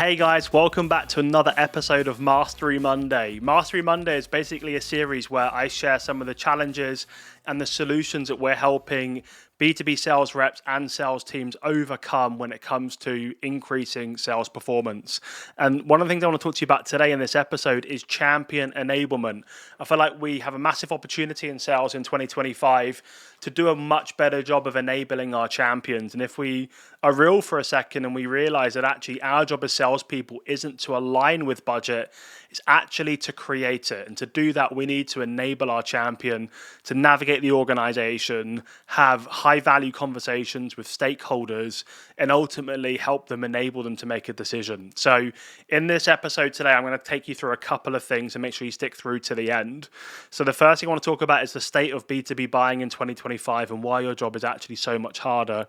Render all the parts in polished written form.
Hey guys, welcome back to another episode of Mastery Monday. Mastery Monday is basically a series where I share some of the challenges and the solutions that we're helping B2B sales reps and sales teams overcome when it comes to increasing sales performance. And one of the things I want to talk to you about today in this episode is champion enablement. I feel like we have a massive opportunity in sales in 2025 to do a much better job of enabling our champions. And if we are real for a second and we realize that actually our job as salespeople isn't to align with budget, it's actually to create it. And to do that, we need to enable our champion to navigate the organization, have high value conversations with stakeholders, and ultimately help them, enable them to make a decision. So in this episode today, I'm going to take you through a couple of things and make sure you stick through to the end. So the first thing I want to talk about is the state of B2B buying in 2025 and why your job is actually so much harder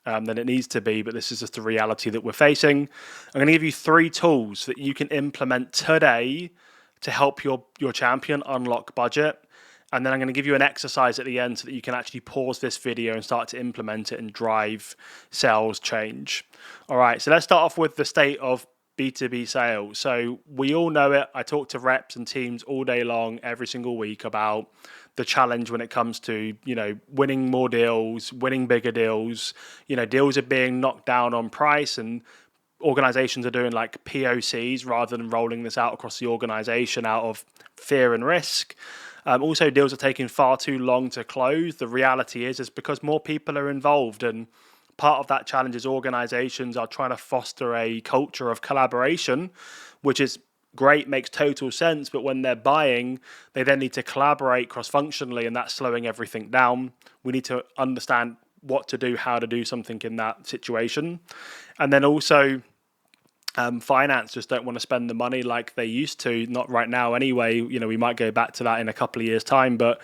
than it needs to be, but this is just the reality that we're facing. I'm going to give you 3 tools that you can implement today to help your champion unlock budget. And then I'm going to give you an exercise at the end so that you can actually pause this video and start to implement it and drive sales change. All right, so let's start off with the state of B2B sales. So we all know it. I talk to reps and teams all day long, every single week, about the challenge when it comes to, winning more deals, winning bigger deals. Deals are being knocked down on price, and organizations are doing like POCs rather than rolling this out across the organization out of fear and risk. Also, deals are taking far too long to close. The reality is because more people are involved, and part of that challenge is organizations are trying to foster a culture of collaboration, which is great, makes total sense. But when they're buying, they then need to collaborate cross-functionally, and that's slowing everything down. We need to understand what to do, how to do something in that situation. And then also, finance just don't want to spend the money like they used to, not right now anyway. We might go back to that in a couple of years' time, but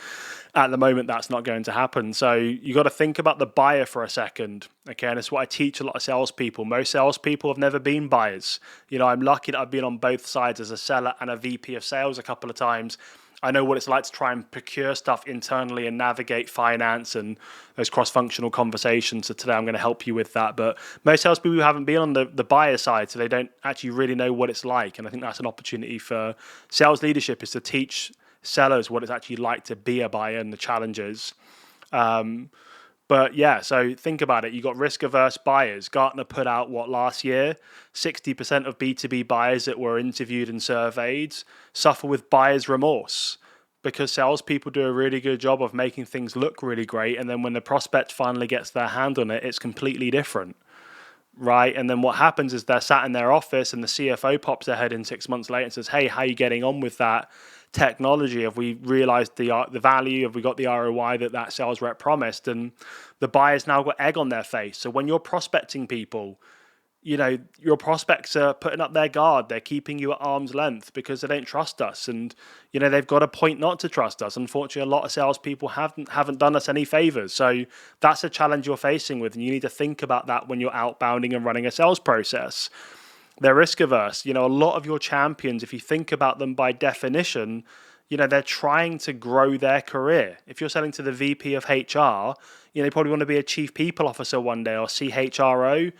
at the moment that's not going to happen. So you got to think about the buyer for a second. Okay, and it's what I teach a lot of salespeople. Most salespeople have never been buyers. I'm lucky that I've been on both sides as a seller and a VP of sales a couple of times. I know what it's like to try and procure stuff internally and navigate finance and those cross-functional conversations. So today I'm going to help you with that. But most salespeople haven't been on the buyer side, so they don't actually really know what it's like. And I think that's an opportunity for sales leadership, is to teach sellers what it's actually like to be a buyer and the challenges. But yeah, so think about it. You got risk-averse buyers. Gartner put out last year, 60% of B2B buyers that were interviewed and surveyed suffer with buyer's remorse, because salespeople do a really good job of making things look really great, and then when the prospect finally gets their hand on it, it's completely different, right? And then what happens is they're sat in their office, and the CFO pops their head in 6 months later and says, "Hey, how are you getting on with that technology? Have we realized the value? Have we got the ROI that sales rep promised?" And the buyer's now got egg on their face. So when you're prospecting people, your prospects are putting up their guard. They're keeping you at arm's length because they don't trust us, and they've got a point not to trust us. Unfortunately, a lot of salespeople haven't done us any favors. So that's a challenge you're facing with, and you need to think about that when you're outbounding and running a sales process. They're risk averse. A lot of your champions, if you think about them by definition, they're trying to grow their career. If you're selling to the VP of HR, they probably want to be a chief people officer one day, or CHRO.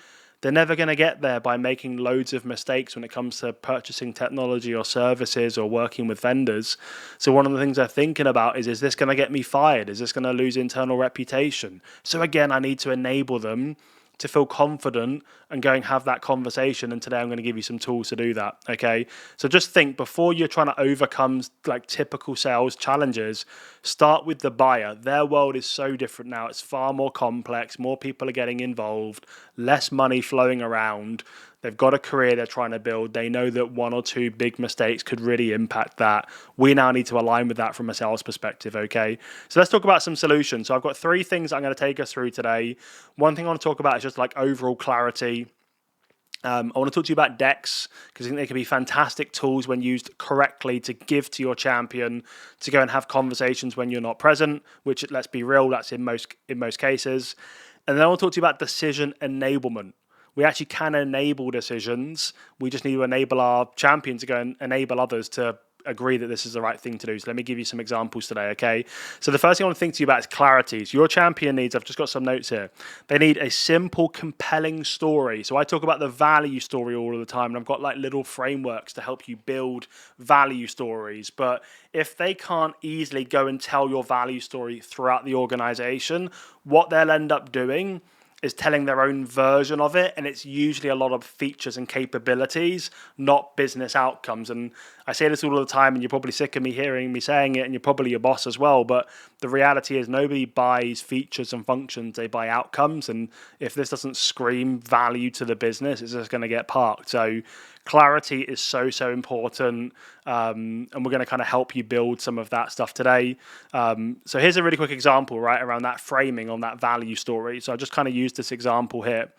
They're never going to get there by making loads of mistakes when it comes to purchasing technology or services or working with vendors. So one of the things they're thinking about is this going to get me fired? Is this going to lose internal reputation? So again, I need to enable them to feel confident and go and have that conversation. And today I'm going to give you some tools to do that. Okay. So just think, before you're trying to overcome like typical sales challenges, start with the buyer. Their world is so different now. It's far more complex. More people are getting involved, less money flowing around. They've got a career they're trying to build. They know that 1 or 2 big mistakes could really impact that. We now need to align with that from a sales perspective, okay? So let's talk about some solutions. So I've got 3 things I'm going to take us through today. One thing I want to talk about is just like overall clarity. I want to talk to you about decks, because I think they can be fantastic tools when used correctly to give to your champion to go and have conversations when you're not present, which, let's be real, that's in most cases. And then I want to talk to you about decision enablement. We actually can enable decisions. We just need to enable our champion to go and enable others to agree that this is the right thing to do. So let me give you some examples today, okay? So the first thing I want to think to you about is clarity. So your champion needs, I've just got some notes here, they need a simple, compelling story. So I talk about the value story all of the time, and I've got like little frameworks to help you build value stories. But if they can't easily go and tell your value story throughout the organization, what they'll end up doing is telling their own version of it, and it's usually a lot of features and capabilities, not business outcomes. And I say this all the time, and you're probably sick of me hearing me saying it, and you're probably your boss as well, but the reality is nobody buys features and functions, they buy outcomes. And if this doesn't scream value to the business, it's just going to get parked. So clarity is so important, and we're going to kind of help you build some of that stuff today. So here's a really quick example, right, around that framing on that value story. So I just kind of used this example here.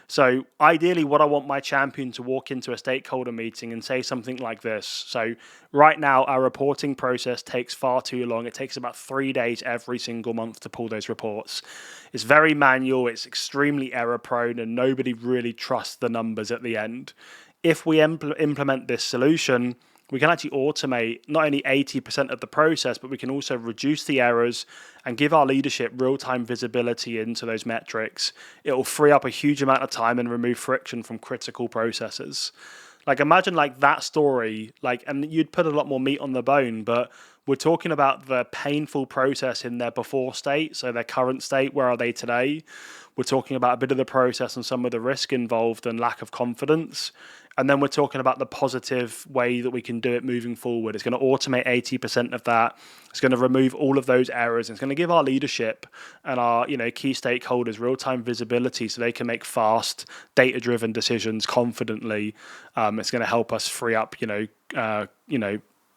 So ideally, what I want my champion to walk into a stakeholder meeting and say something like this. So right now, our reporting process takes far too long. It takes about 3 days every single month to pull those reports. It's very manual, it's extremely error prone, and nobody really trusts the numbers at the end. If we implement this solution, we can actually automate not only 80% of the process, but we can also reduce the errors and give our leadership real-time visibility into those metrics. It will free up a huge amount of time and remove friction from critical processes. Like imagine like that story, like, and you'd put a lot more meat on the bone, but we're talking about the painful process in their before state, so their current state, where are they today? We're talking about a bit of the process and some of the risk involved and lack of confidence. And then we're talking about the positive way that we can do it moving forward. It's going to automate 80% of that. It's going to remove all of those errors. It's going to give our leadership and our key stakeholders real-time visibility so they can make fast, data-driven decisions confidently. It's going to help us free up,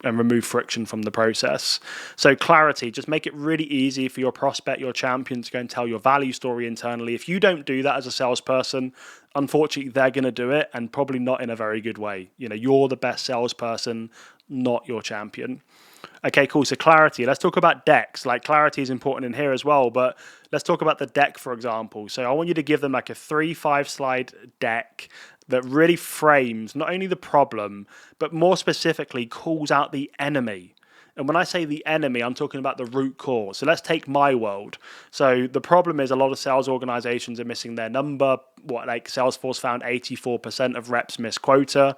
and remove friction from the process. So clarity, just make it really easy for your prospect, your champion, to go and tell your value story internally. If you don't do that as a salesperson, unfortunately, they're going to do it, and probably not in a very good way. You're the best salesperson, not your champion. Okay, cool. So clarity. Let's talk about decks. Like clarity is important in here as well, but let's talk about the deck, for example. So I want you to give them like a 3-5 slide deck that really frames not only the problem, but more specifically calls out the enemy. And when I say the enemy, I'm talking about the root cause. So let's take my world. So the problem is a lot of sales organizations are missing their number. Salesforce found 84% of reps miss quota,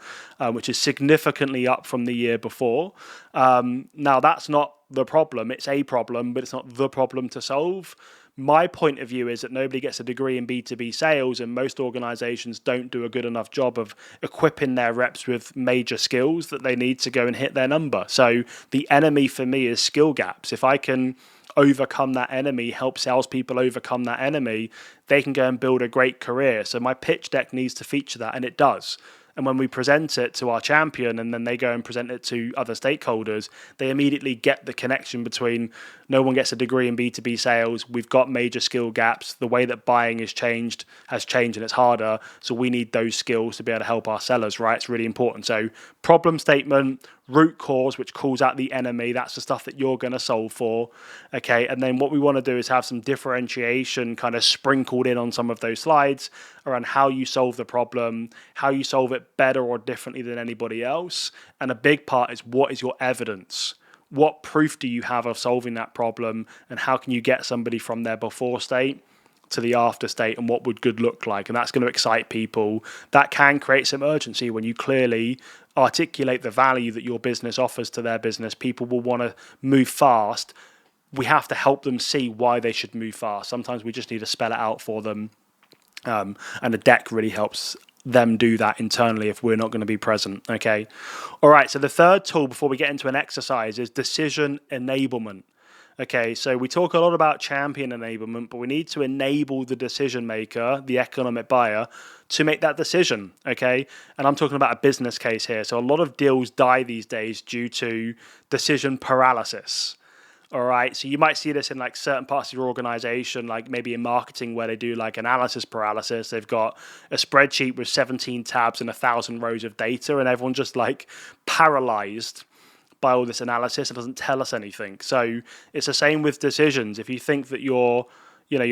which is significantly up from the year before. Now, that's not the problem. It's a problem, but it's not the problem to solve. My point of view is that nobody gets a degree in B2B sales, and most organizations don't do a good enough job of equipping their reps with major skills that they need to go and hit their number. So the enemy for me is skill gaps. If I can overcome that enemy, help salespeople overcome that enemy, they can go and build a great career. So my pitch deck needs to feature that, and it does. And when we present it to our champion and then they go and present it to other stakeholders, they immediately get the connection between no one gets a degree in B2B sales. We've got major skill gaps. The way that buying has changed and it's harder. So we need those skills to be able to help our sellers, right? It's really important. So problem statement, root cause, which calls out the enemy. That's the stuff that you're going to solve for. Okay. And then what we want to do is have some differentiation kind of sprinkled in on some of those slides around how you solve the problem, how you solve it better or differently than anybody else. And a big part is, what is your evidence? What proof do you have of solving that problem? And how can you get somebody from their before state to the after state, and what would good look like? And that's going to excite people. That can create some urgency when you clearly articulate the value that your business offers to their business. People will want to move fast. We have to help them see why they should move fast. Sometimes we just need to spell it out for them. And the deck really helps them do that internally if we're not going to be present. Okay. All right. So the third tool before we get into an exercise is decision enablement. Okay, so we talk a lot about champion enablement, but we need to enable the decision maker, the economic buyer, to make that decision, okay? And I'm talking about a business case here. So a lot of deals die these days due to decision paralysis. All right, so you might see this in like certain parts of your organization, like maybe in marketing where they do like analysis paralysis. They've got a spreadsheet with 17 tabs and 1,000 rows of data, and everyone's just like paralyzed by all this analysis. It doesn't tell us anything. So it's the same with decisions. If you think that your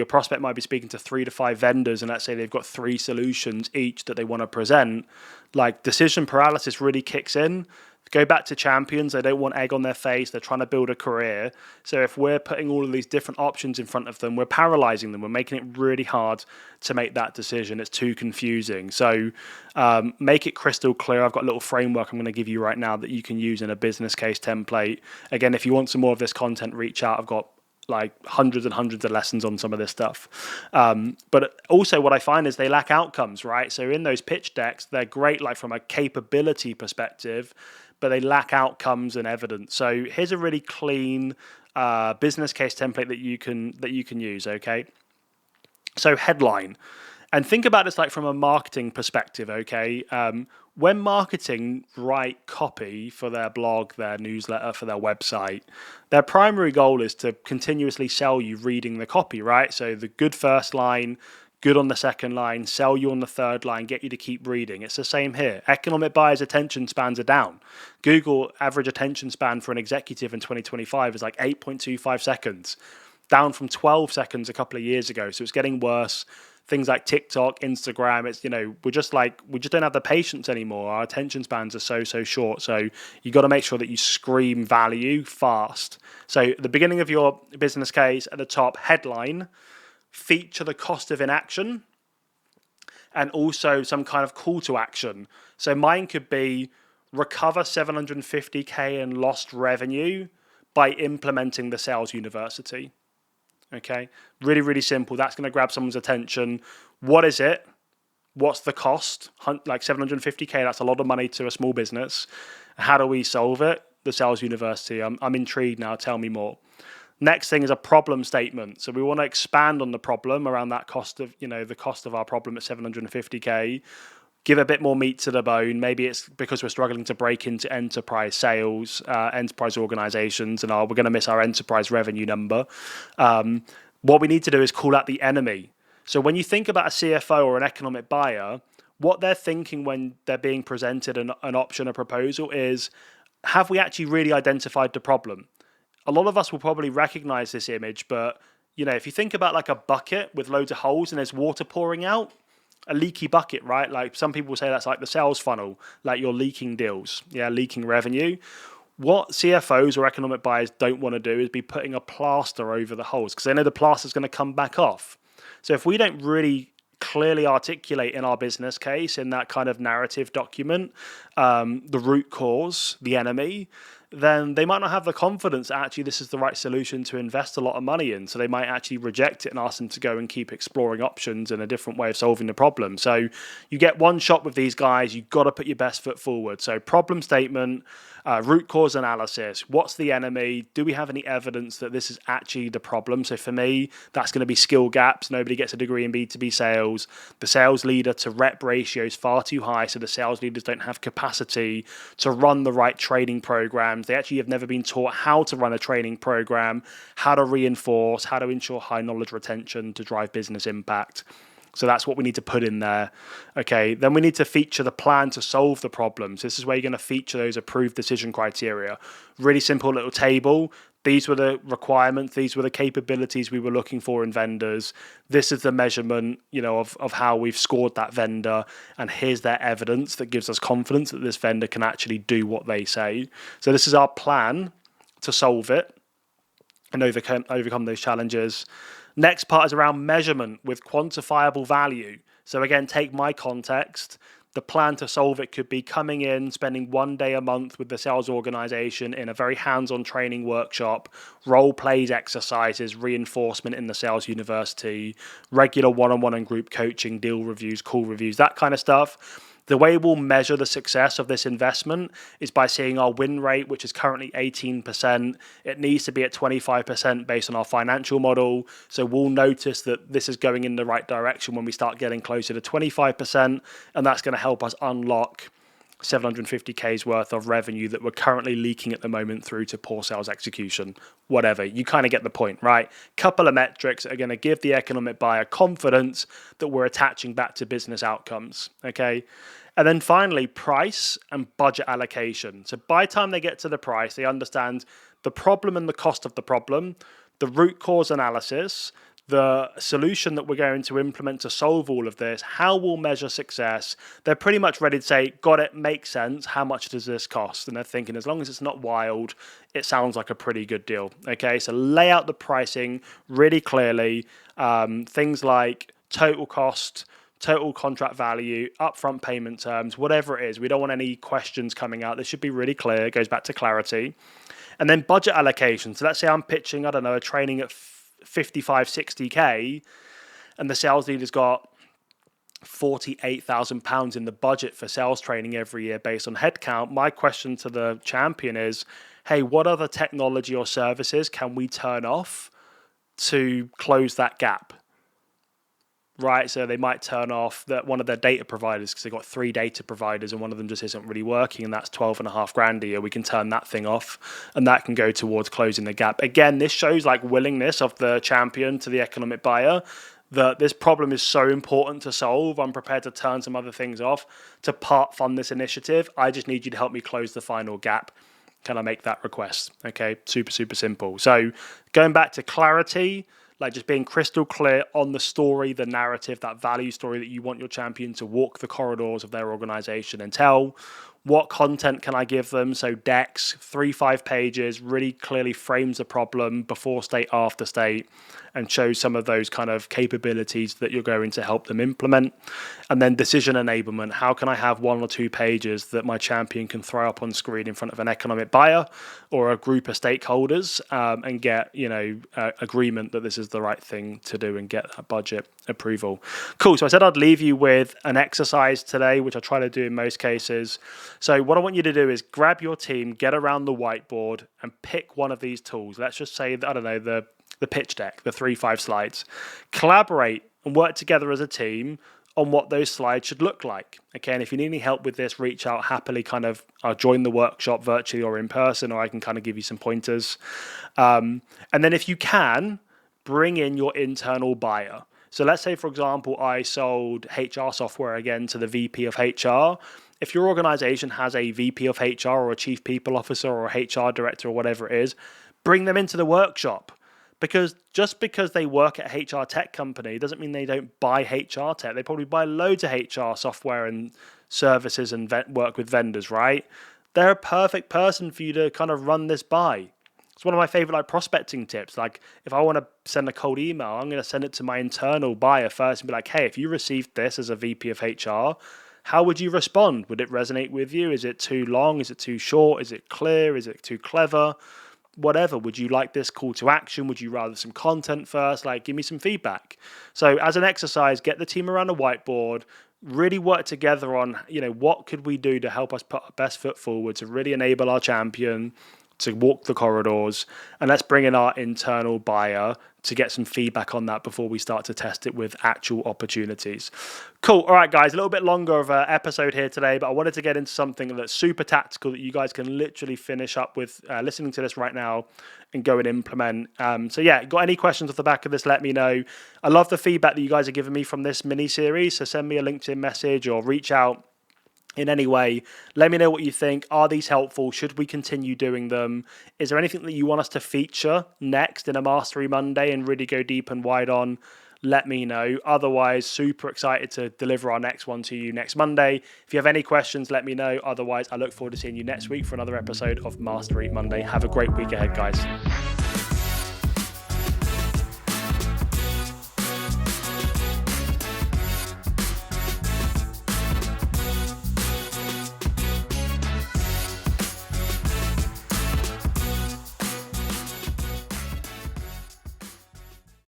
prospect might be speaking to 3 to 5 vendors, and let's say they've got 3 solutions each that they want to present, like decision paralysis really kicks in. Go back to champions. They don't want egg on their face. They're trying to build a career. So if we're putting all of these different options in front of them, we're paralyzing them. We're making it really hard to make that decision. It's too confusing. So make it crystal clear. I've got a little framework I'm going to give you right now that you can use in a business case template. Again, if you want some more of this content, reach out. I've got like hundreds and hundreds of lessons on some of this stuff. But also what I find is they lack outcomes, right? So in those pitch decks, they're great like from a capability perspective, but they lack outcomes and evidence. So here's a really clean business case template that you can use, okay? So headline. And think about this like from a marketing perspective, okay? When marketing write copy for their blog, their newsletter, for their website, their primary goal is to continuously sell you reading the copy, right? So the good first line, good on the second line, sell you on the third line, get you to keep reading. It's the same here. Economic buyers' attention spans are down. Google average attention span for an executive in 2025 is like 8.25 seconds, down from 12 seconds a couple of years ago. So it's getting worse. Things like TikTok, Instagram, it's, we just don't have the patience anymore. Our attention spans are so short. So you got to make sure that you scream value fast. So at the beginning of your business case, at the top, headline, feature the cost of inaction, and also some kind of call to action. So mine could be recover 750K in lost revenue by implementing the sales university. Okay, really, really simple. That's going to grab someone's attention. What is it? What's the cost? Like 750K, that's a lot of money to a small business. How do we solve it? The sales university. I'm intrigued now. Tell me more. Next thing is a problem statement. So we want to expand on the problem around that cost of, the cost of our problem at 750K. Give a bit more meat to the bone. Maybe it's because we're struggling to break into enterprise sales, enterprise organizations, and we're going to miss our enterprise revenue number. What we need to do is call out the enemy. So when you think about a CFO or an economic buyer, what they're thinking when they're being presented an option, a proposal is, have we actually really identified the problem? A lot of us will probably recognize this image, but if you think about like a bucket with loads of holes and there's water pouring out, a leaky bucket, right? Like some people say that's like the sales funnel, like you're leaking deals, leaking revenue. What CFOs or economic buyers don't want to do is be putting a plaster over the holes because they know the plaster is going to come back off. So if we don't really clearly articulate in our business case, in that kind of narrative document, the root cause, the enemy, then they might not have the confidence that actually this is the right solution to invest a lot of money in. So they might actually reject it and ask them to go and keep exploring options and a different way of solving the problem. So you get one shot with these guys. You've got to put your best foot forward. So problem statement, root cause analysis. What's the enemy? Do we have any evidence that this is actually the problem? So for me, that's going to be skill gaps. Nobody gets a degree in B2B sales. The sales leader to rep ratio is far too high. So the sales leaders don't have capacity to run the right training programs. They actually have never been taught how to run a training program, how to reinforce, how to ensure high knowledge retention to drive business impact. So that's what we need to put in there. Okay, then we need to feature the plan to solve the problems. This is where you're going to feature those approved decision criteria. Really simple little table. These were the requirements. These were the capabilities we were looking for in vendors. This is the measurement, of how we've scored that vendor. And here's their evidence that gives us confidence that this vendor can actually do what they say. So this is our plan to solve it and overcome those challenges. Next part is around measurement with quantifiable value. So again, take my context. The plan to solve it could be coming in, spending 1 day a month with the sales organization in a very hands-on training workshop, role plays exercises, reinforcement in the sales university, regular one-on-one and group coaching, deal reviews, call reviews, that kind of stuff. The way we'll measure the success of this investment is by seeing our win rate, which is currently 18%. It needs to be at 25% based on our financial model. So we'll notice that this is going in the right direction when we start getting closer to 25%. And that's going to help us unlock 750K's worth of revenue that we're currently leaking at the moment through to poor sales execution. Whatever, you kind of get the point, right? Couple of metrics that are going to give the economic buyer confidence that we're attaching back to business outcomes, okay? And then finally, price and budget allocation. So by the time they get to the price, they understand the problem and the cost of the problem, the root cause analysis, the solution that we're going to implement to solve all of this, how we'll measure success. They're pretty much ready to say, got it, makes sense. How much does this cost? And they're thinking, as long as it's not wild, it sounds like a pretty good deal. Okay, so lay out the pricing really clearly. Things like total cost, total contract value, upfront payment terms, whatever it is. We don't want any questions coming out. This should be really clear. It goes back to clarity. And then budget allocation. So let's say I'm pitching, I don't know, a training at 55, 60K, and the sales leader's got £48,000 in the budget for sales training every year based on headcount. My question to the champion is, hey, what other technology or services can we turn off to close that gap? Right, so they might turn off that one of their data providers because they've got 3 data providers and one of them just isn't really working, and that's 12.5 grand a year. We can turn that thing off, and that can go towards closing the gap. Again, this shows like willingness of the champion to the economic buyer that this problem is so important to solve. I'm prepared to turn some other things off to part fund this initiative. I just need you to help me close the final gap. Can I make that request? Okay, super, super simple. So going back to clarity, like just being crystal clear on the story, the narrative, that value story that you want your champion to walk the corridors of their organization and tell. What content can I give them? So decks, 3-5 pages, really clearly frames the problem before state, after state, and shows some of those kind of capabilities that you're going to help them implement. And then decision enablement. How can I have 1 or 2 pages that my champion can throw up on screen in front of an economic buyer or a group of stakeholders and get, agreement that this is the right thing to do and get that budget approval. Cool. So I said I'd leave you with an exercise today, which I try to do in most cases. So what I want you to do is grab your team, get around the whiteboard and pick one of these tools. Let's just say, I don't know, the pitch deck, the 3-5 slides. Collaborate and work together as a team on what those slides should look like. Okay, and if you need any help with this, reach out happily. I'll join the workshop virtually or in person, or I can kind of give you some pointers. And then if you can, bring in your internal buyer. So let's say, for example, I sold HR software again to the VP of HR. If your organization has a VP of HR or a chief people officer or a HR director or whatever it is, bring them into the workshop. Because just because they work at a HR tech company doesn't mean they don't buy HR tech. They probably buy loads of HR software and services and work with vendors, right? They're a perfect person for you to kind of run this by. It's one of my favorite prospecting tips. Like if I want to send a cold email, I'm going to send it to my internal buyer first and be like, hey, if you received this as a VP of HR, how would you respond? Would it resonate with you? Is it too long? Is it too short? Is it clear? Is it too clever? Whatever. Would you like this call to action? Would you rather some content first? Give me some feedback. So as an exercise, get the team around a whiteboard, really work together on, what could we do to help us put our best foot forward to really enable our champion to walk the corridors, and let's bring in our internal buyer to get some feedback on that before we start to test it with actual opportunities. Cool. All right, guys, a little bit longer of an episode here today, but I wanted to get into something that's super tactical that you guys can literally finish up with listening to this right now and go and implement. So yeah, got any questions off the back of this, let me know. I love the feedback that you guys are giving me from this mini series, so send me a LinkedIn message or reach out in any way. Let me know what you think. Are these helpful? Should we continue doing them? Is there anything that you want us to feature next in a Mastery Monday and really go deep and wide on? Let me know. Otherwise, super excited to deliver our next one to you next Monday. If you have any questions, let me know. Otherwise, I look forward to seeing you next week for another episode of Mastery Monday. Have a great week ahead, guys.